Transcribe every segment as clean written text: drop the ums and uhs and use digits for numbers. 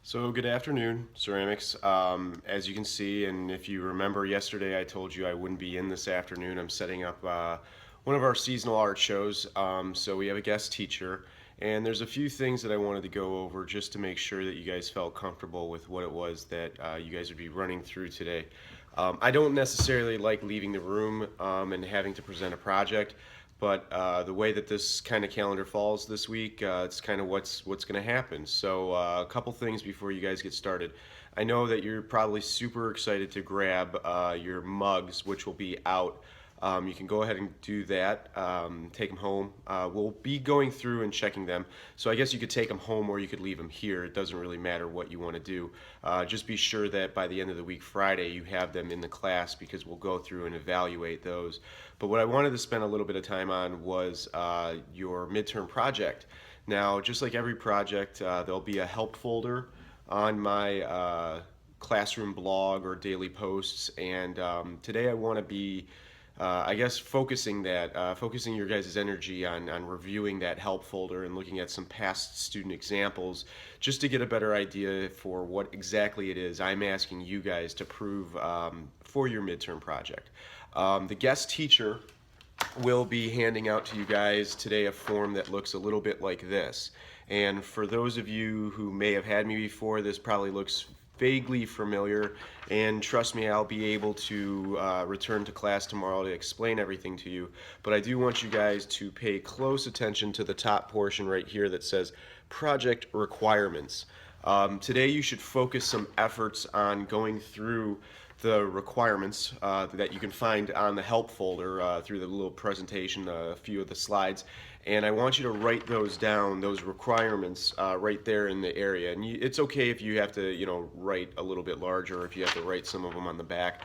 So good afternoon, ceramics. As you can see, and if you remember yesterday, I told you I wouldn't be in this afternoon. I'm setting up one of our seasonal art shows. So we have a guest teacher, and there's a few things that I wanted to go over just to make sure that you guys felt comfortable with what it was that you guys would be running through today. I don't necessarily like leaving the room and having to present a project. But the way that this kind of calendar falls this week, it's kind of what's going to happen. So a couple things before you guys get started. I know that you're probably super excited to grab your mugs, which will be out. You can go ahead and do that. Take them home. We'll be going through and checking them. So I guess you could take them home or you could leave them here. It doesn't really matter what you want to do. Just be sure that by the end of the week, Friday, you have them in the class because we'll go through and evaluate those. But what I wanted to spend a little bit of time on was your midterm project. Now, just like every project, there'll be a help folder on my classroom blog or daily posts. And today I want to be I guess focusing your guys' energy on reviewing that help folder and looking at some past student examples just to get a better idea for what exactly it is I'm asking you guys to prove for your midterm project. The guest teacher will be handing out to you guys today a form that looks a little bit like this. And for those of you who may have had me before, this probably looks vaguely familiar, and trust me, I'll be able to return to class tomorrow to explain everything to you. But I do want you guys to pay close attention to the top portion right here that says project requirements. Today you should focus some efforts on going through the requirements that you can find on the help folder through the little presentation, a few of the slides. And I want you to write those down, those requirements, right there in the area. And it's okay if you have to, write a little bit larger, or if you have to write some of them on the back.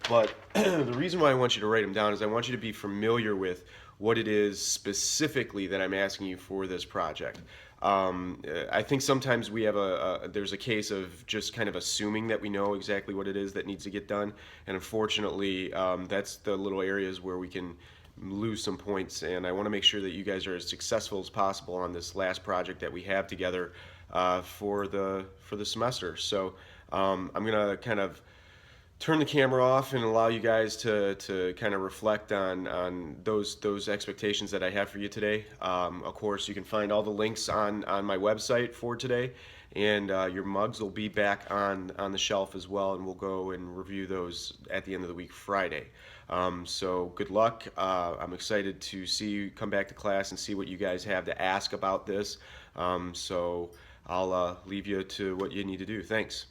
But the reason why I want you to write them down is I want you to be familiar with what it is specifically that I'm asking you for this project. I think sometimes we have there's a case of just kind of assuming that we know exactly what it is that needs to get done, and unfortunately, that's the little areas where we can lose some points. And I want to make sure that you guys are as successful as possible on this last project that we have together for the semester. So I'm gonna kind of turn the camera off and allow you guys to kind of reflect on those expectations that I have for you today. Of course, you can find all the links on my website for today, and your mugs will be back on the shelf as well, and we'll go and review those at the end of the week, Friday. So good luck. I'm excited to see you come back to class and see what you guys have to ask about this. So I'll leave you to what you need to do. Thanks.